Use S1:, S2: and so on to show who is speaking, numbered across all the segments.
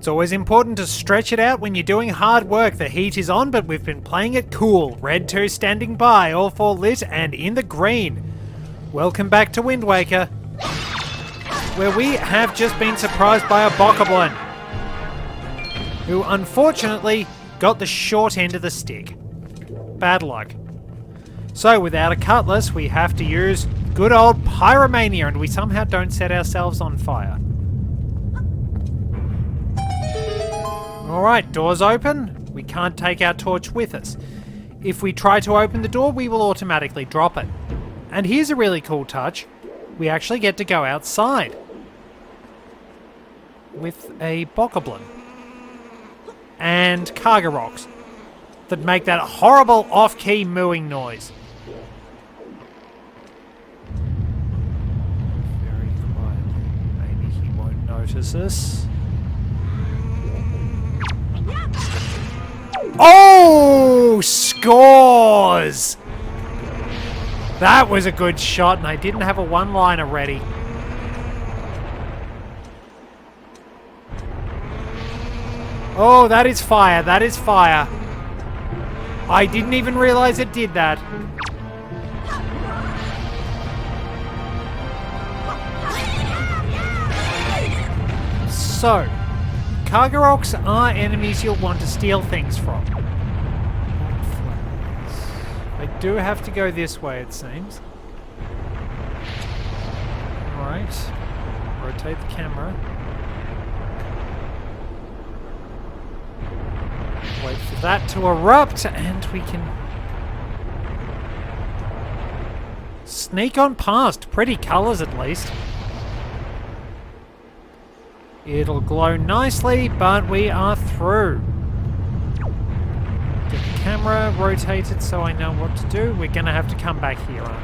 S1: It's always important to stretch it out when you're doing hard work. The heat is on, but we've been playing it cool. Red 2 standing by, all 4 lit and in the green. Welcome back to Wind Waker, where we have just been surprised by a bokoblin, who unfortunately got the short end of the stick. Bad luck. So without a cutlass, we have to use good old pyromania, and we somehow don't set ourselves on fire. Alright, door's open. We can't take our torch with us. If we try to open the door, we will automatically drop it. And here's a really cool touch. We actually get to go outside with a bokoblin and cargo rocks that make that horrible off-key mooing noise. Very quietly. Maybe he won't notice us. Oh! Scores! That was a good shot, and I didn't have a one-liner ready. Oh, that is fire. That is fire. I didn't even realize it did that. So, cargo rocks are enemies you'll want to steal things from. I do have to go this way, it seems. Alright. Rotate the camera. Wait for that to erupt, and we can sneak on past. Pretty colours, at least. It'll glow nicely, but we are through. Get the camera rotated so I know what to do. We're gonna have to come back here, aren't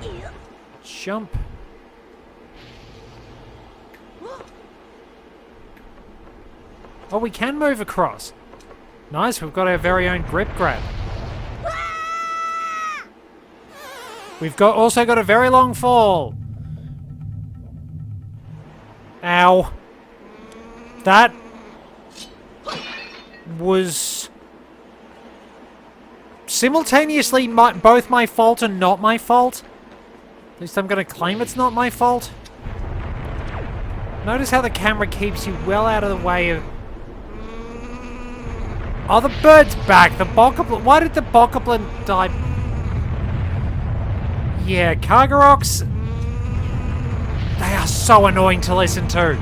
S1: we? Jump. Oh, we can move across. Nice, we've got our very own grip grab. We've also got a very long fall. Ow. That was simultaneously both my fault and not my fault. At least I'm going to claim it's not my fault. Notice how the camera keeps you well out of the way of... Oh, the bird's back. The bokoblin... Why did the bokoblin die? Yeah, cargo rocks... They are so annoying to listen to.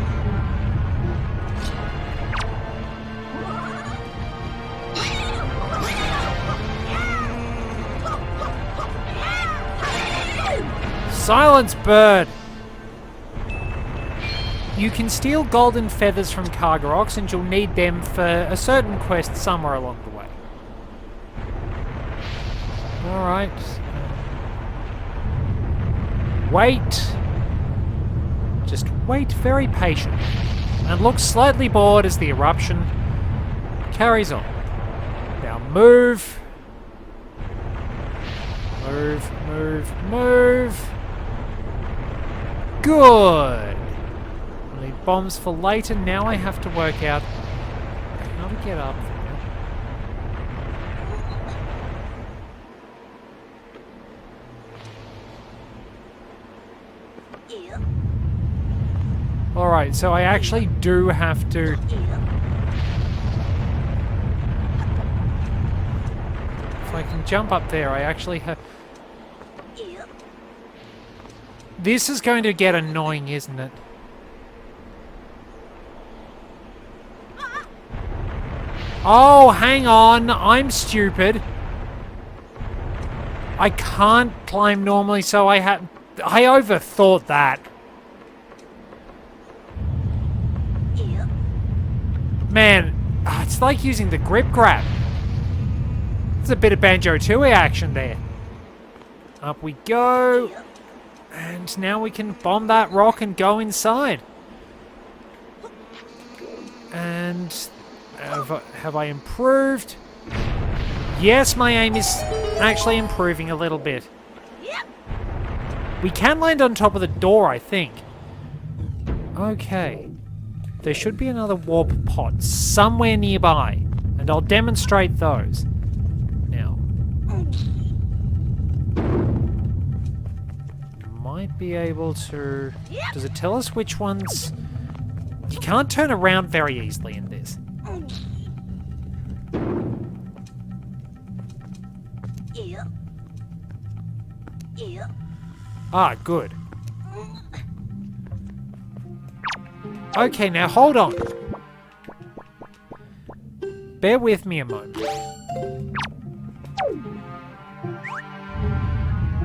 S1: Silence, bird! You can steal golden feathers from cargo rocks, and you'll need them for a certain quest somewhere along the way. Alright. Wait. Just wait very patiently. And look slightly bored as the eruption carries on. Now move. Move, move, move. Good. I need bombs for later. Now I have to work out how to get up there. Alright, so I actually do have to... If I can jump up there, I actually have... This is going to get annoying, isn't it? Oh, hang on. I'm stupid. I can't climb normally, so I overthought that. Man, it's like using the grip grab. There's a bit of Banjo-Tooie action there. Up we go. And now we can bomb that rock and go inside. And have I improved? Yes, my aim is actually improving a little bit. We can land on top of the door, I think. Okay. there should be another warp pod somewhere nearby, and I'll demonstrate those. Now, might be able to... Does it tell us which ones... You can't turn around very easily in this. Ah, good. Okay, now hold on. Bear with me a moment.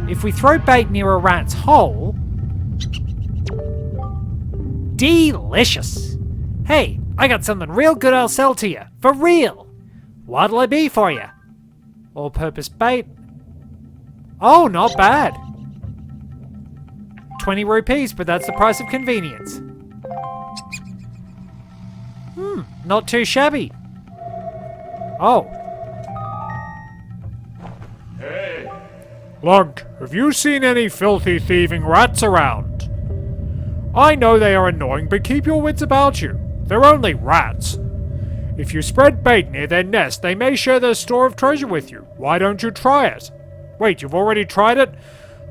S1: If we throw bait near a rat's hole... Delicious! Hey, I got something real good I'll sell to you. For real! What'll it be for you? All-purpose bait. Oh, not bad. 20 rupees, but that's the price of convenience. Not too shabby. Oh.
S2: Hey! Lunk, have you seen any filthy thieving rats around? I know they are annoying, but keep your wits about you. They're only rats. If you spread bait near their nest, they may share their store of treasure with you. Why don't you try it? Wait, you've already tried it?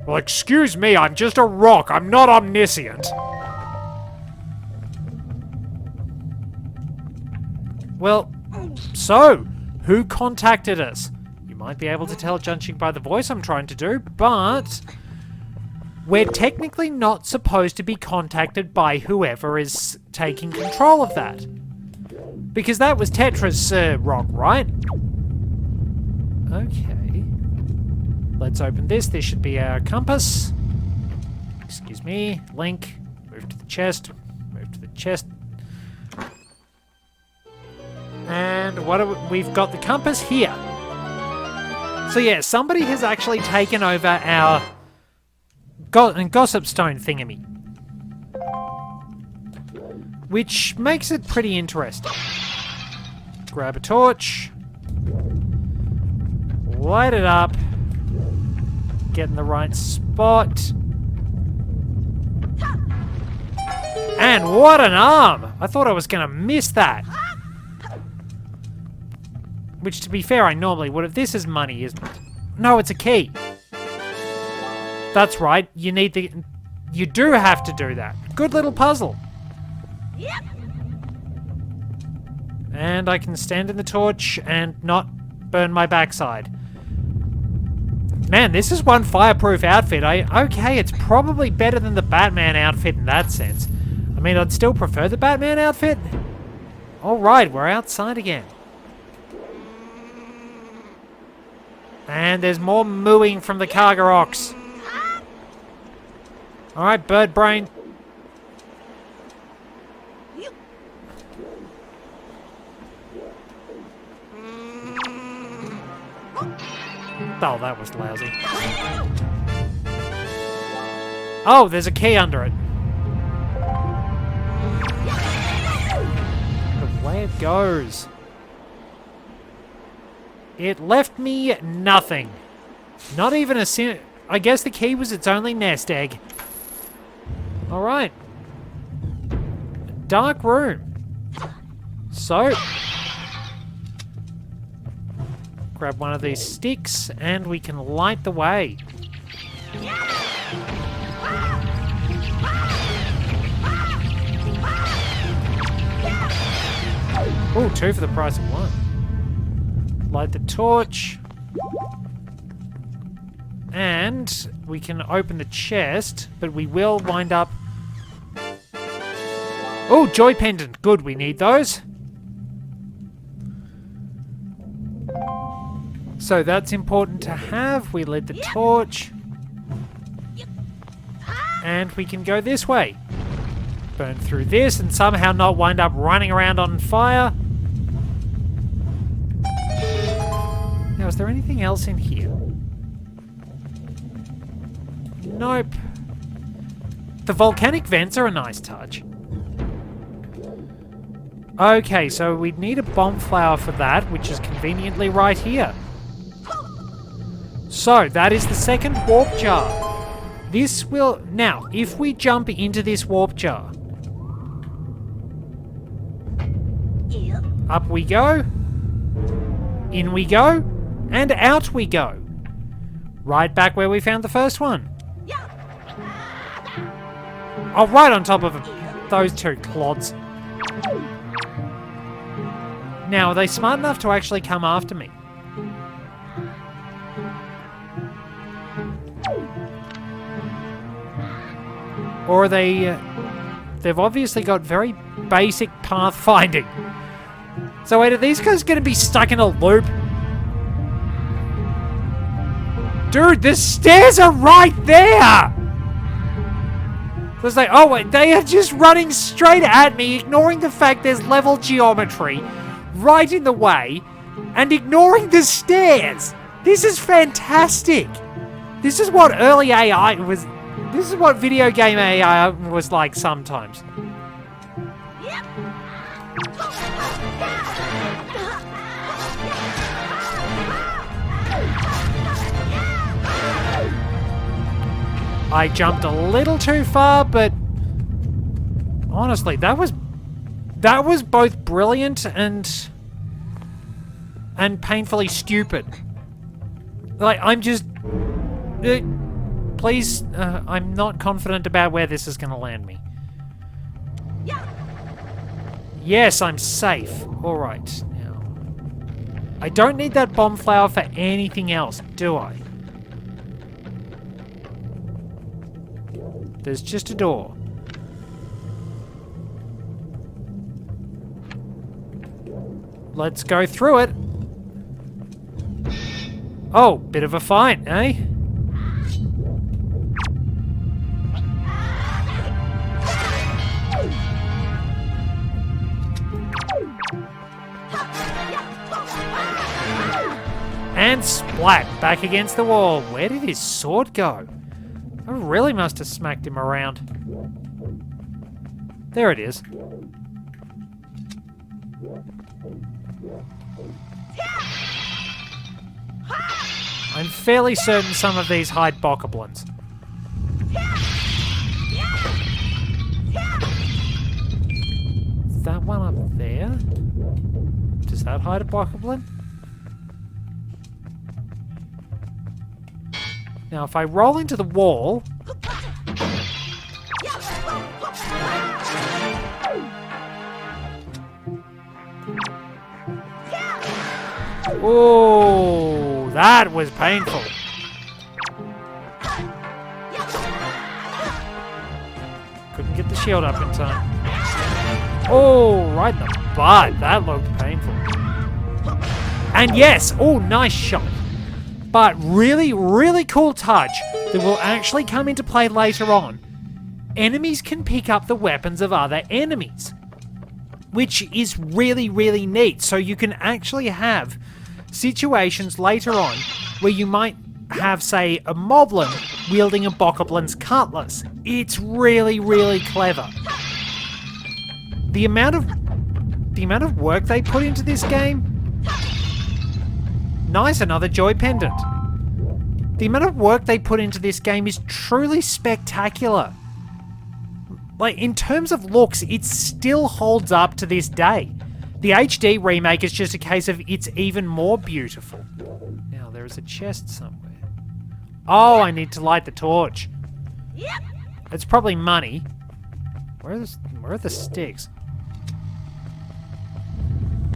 S2: Well, excuse me, I'm just a rock. I'm not omniscient.
S1: Well, so, who contacted us? You might be able to tell judging by the voice I'm trying to do, but... We're technically not supposed to be contacted by whoever is taking control of that. Because that was Tetra's rock, right? Okay. Let's open this. This should be our compass. Excuse me. Link. Move to the chest. Move to the chest. And what are we've got the compass here. So yeah, somebody has actually taken over our gossip stone thingamy. Which makes it pretty interesting. Grab a torch. Light it up. Get in the right spot. And what an arm! I thought I was going to miss that. Which, to be fair, I normally would have. This is money, isn't it? No, it's a key. That's right. You need the... You do have to do that. Good little puzzle. Yep. And I can stand in the torch and not burn my backside. Man, this is one fireproof outfit. Okay, it's probably better than the Batman outfit in that sense. I mean, I'd still prefer the Batman outfit. Alright, we're outside again. And there's more mooing from the Kargaroks. Alright, bird brain. Oh, that was lousy. Oh, there's a key under it. The way it goes. It left me nothing. Not even a I guess the key was its only nest egg. Alright. Dark room. So... grab one of these sticks and we can light the way. Oh, 2 for the price of 1. Light the torch. And we can open the chest, but we will wind up... Oh, joy pendant. Good, we need those. So that's important to have. We lit the torch. And we can go this way. Burn through this and somehow not wind up running around on fire. Now, is there anything else in here? Nope. The volcanic vents are a nice touch. Okay, so we'd need a bomb flower for that, which is conveniently right here. So, that is the second warp jar. This will... Now, if we jump into this warp jar... Up we go. In we go. And out we go. Right back where we found the first one. Oh, right on top of those two clods. Now, are they smart enough to actually come after me? Or are they... they've obviously got very basic pathfinding. So wait, are these guys going to be stuck in a loop? Dude, the stairs are right there! So it's like, oh wait, they are just running straight at me, ignoring the fact there's level geometry right in the way, and ignoring the stairs. This is fantastic. This is what early AI was... This is what video game AI was like sometimes. I jumped a little too far, but honestly, that was both brilliant and painfully stupid. Like, I'm just... please, I'm not confident about where this is going to land me. Yes, I'm safe. Alright, now. I don't need that bomb flower for anything else, do I? There's just a door. Let's go through it. Oh, bit of a fight, eh? And splat, back against the wall. Where did his sword go? I really must have smacked him around. There it is. I'm fairly certain some of these hide bokoblins. Is that one up there? Does that hide a bokoblin? Now, if I roll into the wall... Oh, that was painful. Couldn't get the shield up in time. Oh, right in the butt. That looked painful. And yes, oh, nice shot. But really, really cool touch that will actually come into play later on. Enemies can pick up the weapons of other enemies, which is really, really neat. So you can actually have situations later on where you might have, say, a moblin wielding a bokoblin's cutlass. It's really, really clever. The amount of work they put into this game. Nice, another joy pendant. The amount of work they put into this game is truly spectacular. Like, in terms of looks, it still holds up to this day. The HD remake is just a case of it's even more beautiful. Now, there is a chest somewhere. Oh, I need to light the torch. It's probably money. Where are the sticks?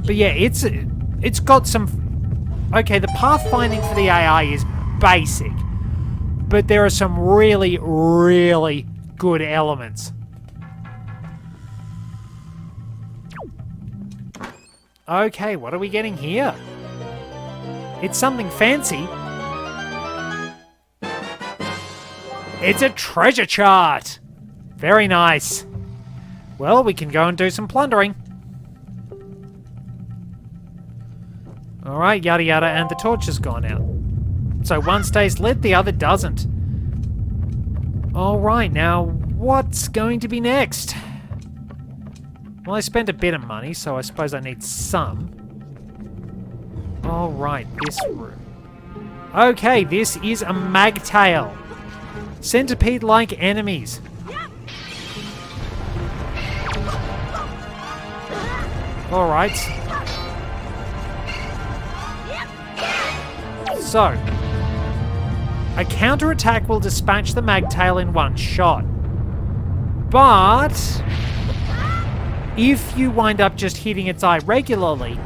S1: But yeah, it's got some... Okay, the pathfinding for the AI is basic, but there are some really, really good elements. Okay, what are we getting here? It's something fancy. It's a treasure chart! Very nice. Well, we can go and do some plundering. Alright, yada yada, and the torch has gone out. So one stays lit, the other doesn't. Alright, now what's going to be next? Well, I spent a bit of money, so I suppose I need some. Alright, this room. Okay, this is a magtail. Centipede-like enemies. Alright. So, a counterattack will dispatch the magtail in one shot. But if you wind up just hitting its eye regularly,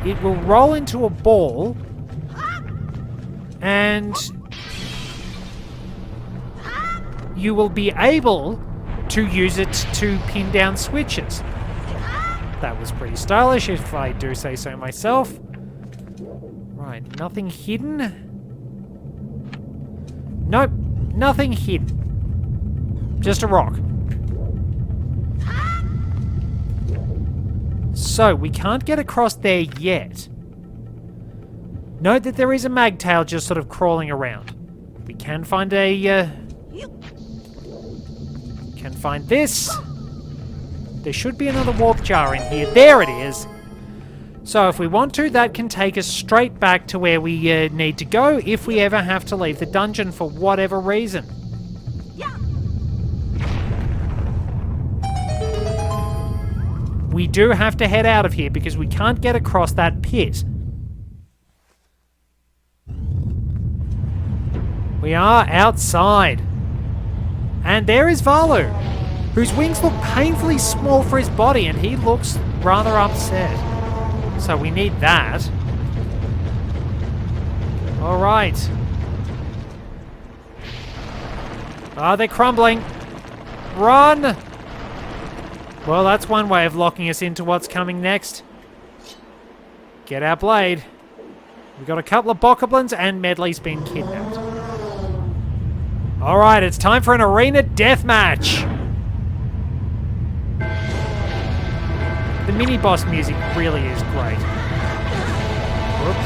S1: it will roll into a ball and you will be able to use it to pin down switches. That was pretty stylish, if I do say so myself. Right, nothing hidden. Nope, nothing hidden. Just a rock. So, we can't get across there yet. Note that there is a magtail just sort of crawling around. We can find a... can find this. There should be another warp jar in here. There it is. So if we want to, that can take us straight back to where we need to go if we ever have to leave the dungeon for whatever reason. We do have to head out of here because we can't get across that pit. We are outside. And there is Valu, whose wings look painfully small for his body, and he looks rather upset. So we need that. Alright. Ah, they're crumbling. Run! Well, that's one way of locking us into what's coming next. Get our blade. We've got a couple of bokoblins and Medley's been kidnapped. Alright, it's time for an arena deathmatch. The mini-boss music really is great. Whoop.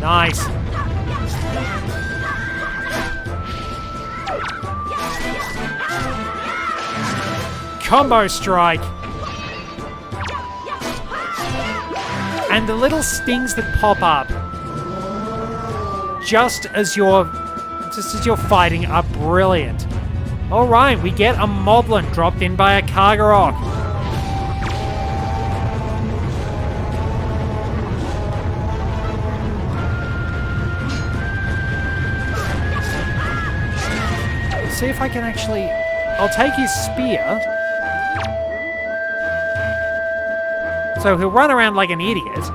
S1: Nice. Combo strike. And the little stings that pop up just as you're fighting are brilliant. Alright, we get a moblin dropped in by a Kargarok. Let's see if I can actually... I'll take his spear. So he'll run around like an idiot.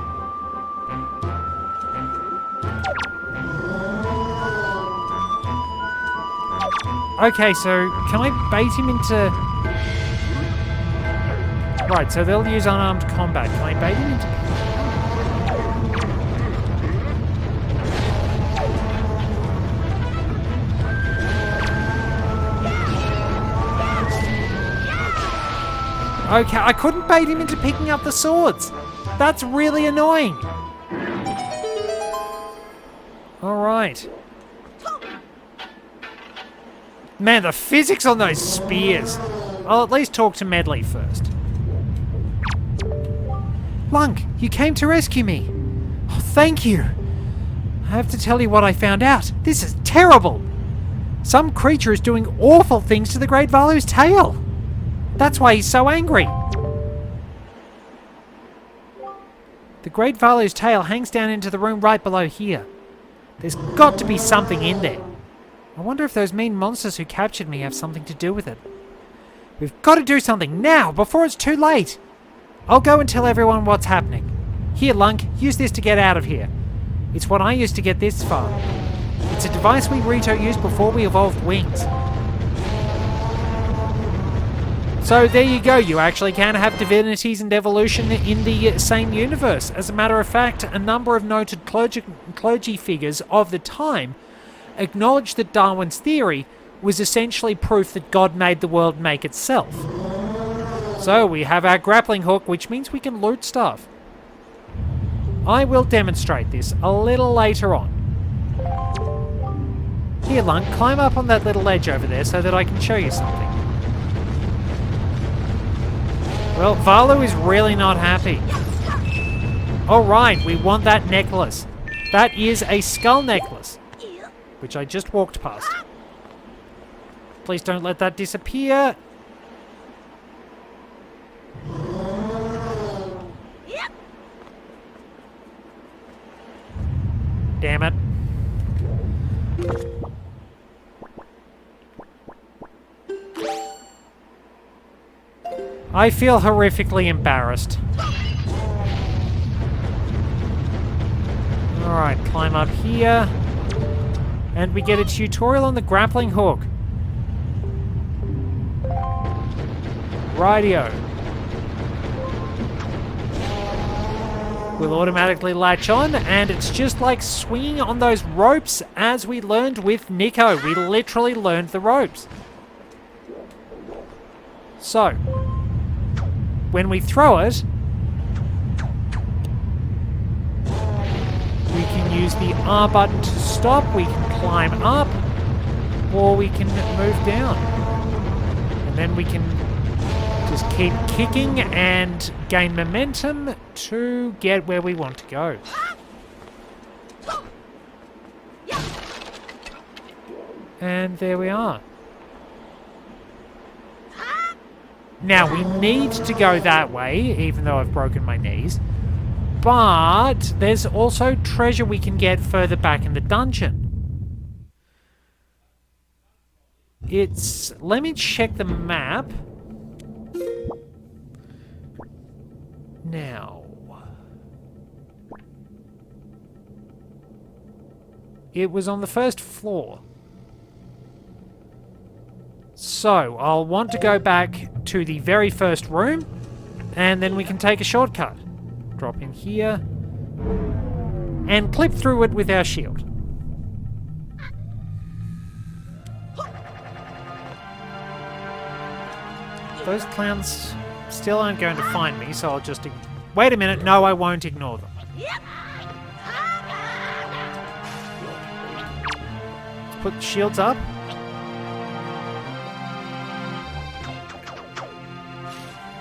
S1: Okay, so can I bait him into... Right, so they'll use unarmed combat. Can I bait him into... Okay, I couldn't bait him into picking up the swords. That's really annoying. Alright. Man, the physics on those spears. I'll at least talk to Medley first. Lunk, you came to rescue me. Oh, thank you. I have to tell you what I found out. This is terrible. Some creature is doing awful things to the Great Valu's tail. That's why he's so angry. The Great Valu's tail hangs down into the room right below here. There's got to be something in there. I wonder if those mean monsters who captured me have something to do with it. We've got to do something now, before it's too late. I'll go and tell everyone what's happening. Here, Lunk, use this to get out of here. It's what I used to get this far. It's a device we Rito used before we evolved wings. So there you go, you actually can have divinities and evolution in the same universe. As a matter of fact, a number of noted clergy figures of the time acknowledged that Darwin's theory was essentially proof that God made the world make itself. So we have our grappling hook, which means we can loot stuff. I will demonstrate this a little later on. Here, Lunk, climb up on that little ledge over there so that I can show you something. Well, Valu is really not happy. Alright, we want that necklace. That is a skull necklace, which I just walked past. Please don't let that disappear. Damn it. I feel horrifically embarrassed. Alright, climb up here. And we get a tutorial on the grappling hook. Rightio. We'll automatically latch on, and it's just like swinging on those ropes as we learned with Nico. We literally learned the ropes. So, when we throw it, we can use the R button to stop, we can climb up, or we can move down. And then we can just keep kicking and gain momentum to get where we want to go. And there we are. Now, we need to go that way, even though I've broken my knees. But there's also treasure we can get further back in the dungeon. It's... Let me check the map. Now... It was on the first floor. So, I'll want to go back to the very first room, and then we can take a shortcut. Drop in here, and clip through it with our shield. Those clowns still aren't going to find me, so I'll just... Wait a minute, no, I won't ignore them. Let's put the shields up.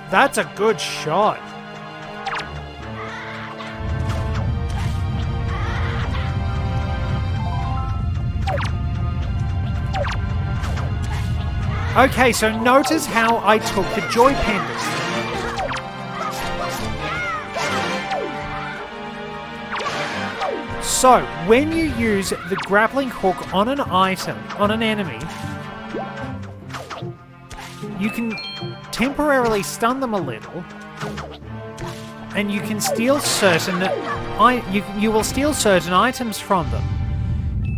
S1: That's a good shot. Okay, so notice how I took the joy pendant. So, when you use the grappling hook on an item, on an enemy, you can temporarily stun them a little, and you can steal certain... You will steal certain items from them.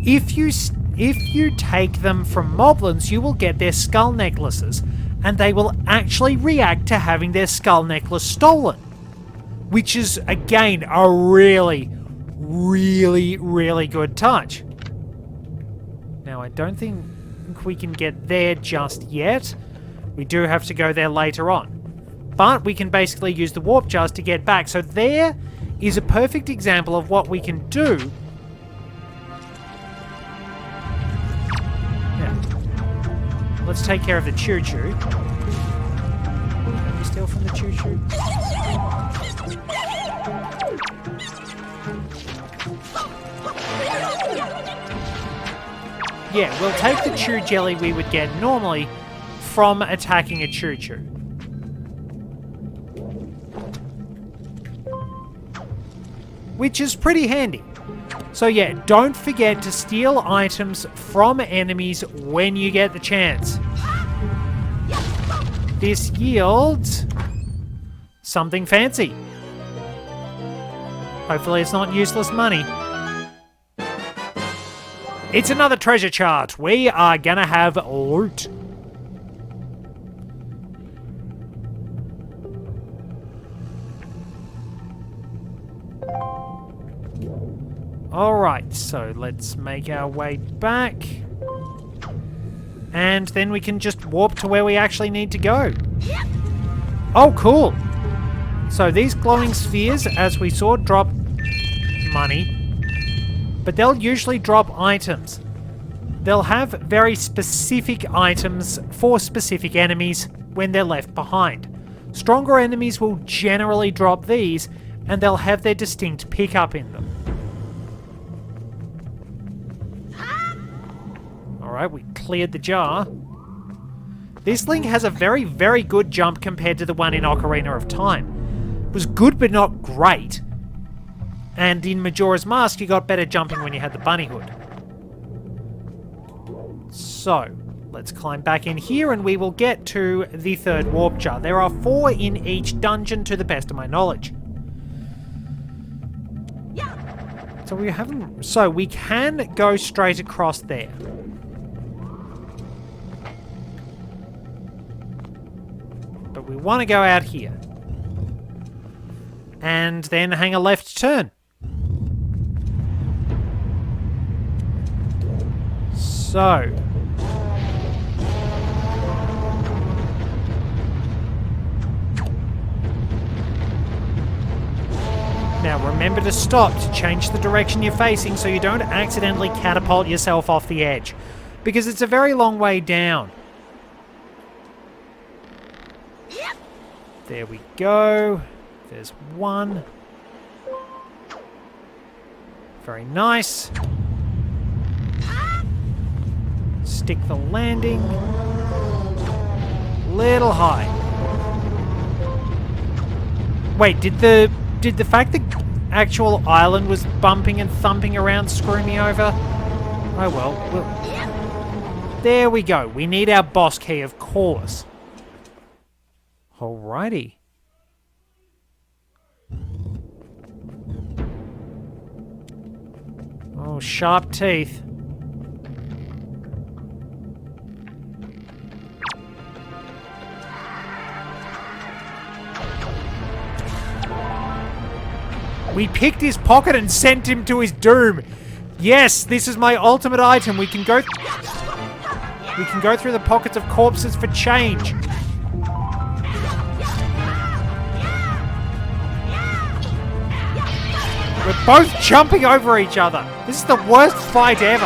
S1: If you take them from moblins, you will get their skull necklaces, and they will actually react to having their skull necklace stolen. Which is, again, a really, really, really good touch. Now, I don't think we can get there just yet. We do have to go there later on. But we can basically use the warp jars to get back. So there is a perfect example of what we can do. Now, let's take care of the choo-choo. Can we steal from the choo-choo? Yeah, we'll take the choo jelly we would get normally from attacking a choo-choo. Which is pretty handy. So yeah, don't forget to steal items from enemies when you get the chance. This yields something fancy. Hopefully it's not useless money. It's another treasure chart. We are gonna have loot. Alright, so let's make our way back. And then we can just warp to where we actually need to go. Oh, cool! So these glowing spheres, as we saw, drop money. But they'll usually drop items. They'll have very specific items for specific enemies when they're left behind. Stronger enemies will generally drop these, and they'll have their distinct pickup in them. Alright, we cleared the jar. This link has a very, very good jump compared to the one in Ocarina of Time. It was good but not great. And in Majora's Mask, you got better jumping when you had the bunny hood. So, let's climb back in here and we will get to the third warp jar. There are 4 in each dungeon to the best of my knowledge. So we can go straight across there. But we want to go out here. And then hang a left turn. So... now remember to stop to change the direction you're facing so you don't accidentally catapult yourself off the edge. Because it's a very long way down. There we go. There's one. Very nice. Stick the landing. Little high. Wait, did the fact the actual island was bumping and thumping around screw me over? Oh well. There we go. We need our boss key, of course. Alrighty. Oh, sharp teeth. We picked his pocket and sent him to his doom. Yes, this is my ultimate item. We can go through the pockets of corpses for change. We're both jumping over each other. This is the worst fight ever.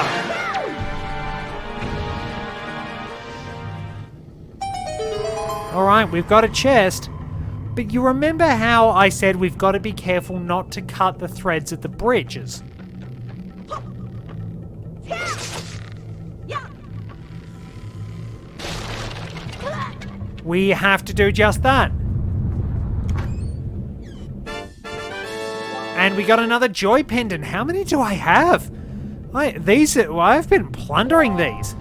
S1: Alright, we've got a chest. But you remember how I said we've got to be careful not to cut the threads at the bridges? We have to do just that. And we got another joy pendant. How many do I have? I've been plundering these.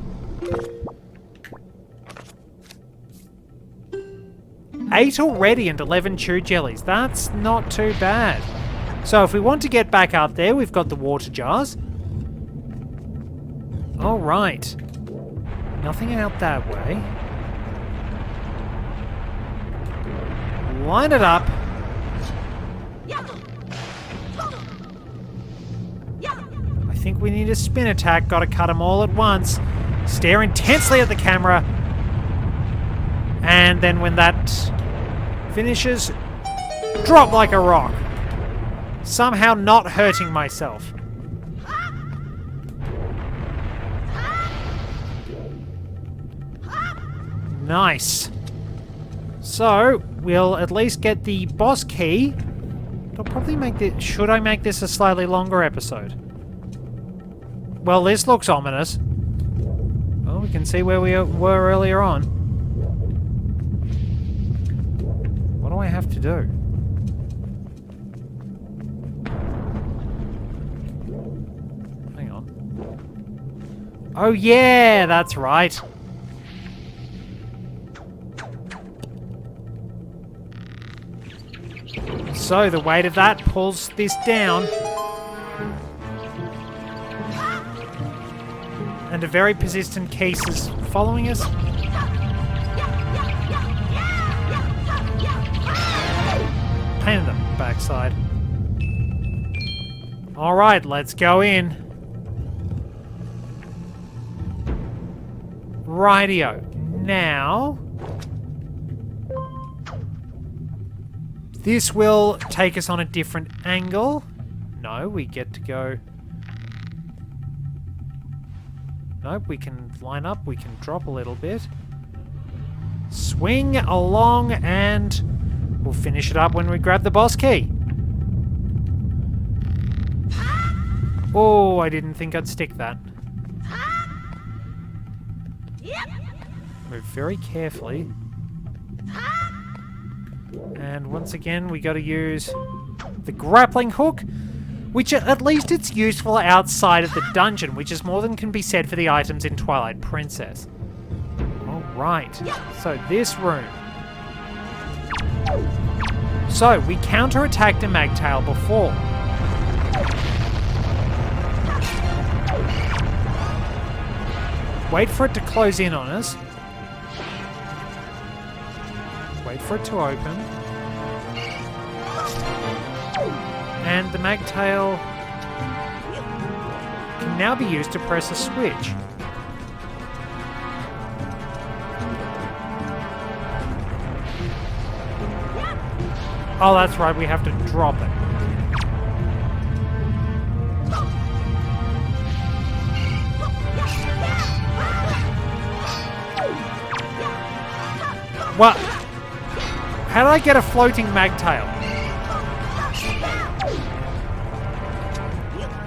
S1: 8 already and 11 chew jellies. That's not too bad. So if we want to get back up there, we've got the water jars. Alright. Nothing out that way. Line it up. I think we need a spin attack. Gotta cut them all at once. Stare intensely at the camera. And then when that finishes, drop like a rock. Somehow not hurting myself. Nice. So, we'll at least get the boss key. I'll probably make this... should I make this a slightly longer episode? Well, this looks ominous. Well, we can see where we were earlier on. What do I have to do? Hang on. Oh yeah, that's right. So the weight of that pulls this down. And a very persistent case is following us. Pain in the backside. Alright, let's go in. Rightio. Now... this will take us on a different angle. No, we get to go... nope, we can line up, we can drop a little bit. Swing along and... we'll finish it up when we grab the boss key. Oh, I didn't think I'd stick that. Move very carefully. And once again, we got to use the grappling hook. Which at least it's useful outside of the dungeon, which is more than can be said for the items in Twilight Princess. Alright, so this room. So, we counter-attacked a Magtail before. Wait for it to close in on us. Wait for it to open. And the Magtail can now be used to press a switch. Oh, that's right, we have to drop it. What? How did I get a floating Magtail?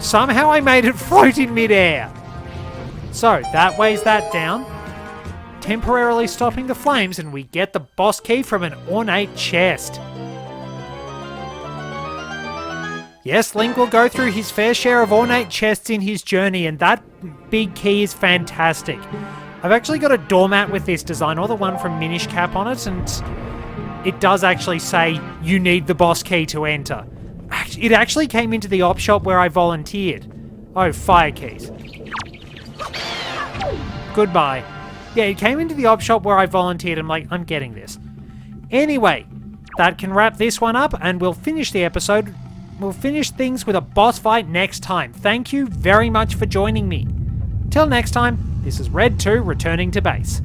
S1: Somehow I made it float in midair. So, that weighs that down, temporarily stopping the flames, and we get the boss key from an ornate chest. Yes, Link will go through his fair share of ornate chests in his journey, and that big key is fantastic. I've actually got a doormat with this design, or the one from Minish Cap on it, and it does actually say you need the boss key to enter. It actually came into the op shop where I volunteered. Oh, fire keys. Goodbye. Yeah, it came into the op shop where I volunteered. I'm like, I'm getting this. Anyway, that can wrap this one up, and we'll finish the episode. We'll finish things with a boss fight next time. Thank you very much for joining me. Till next time, this is Red 2 returning to base.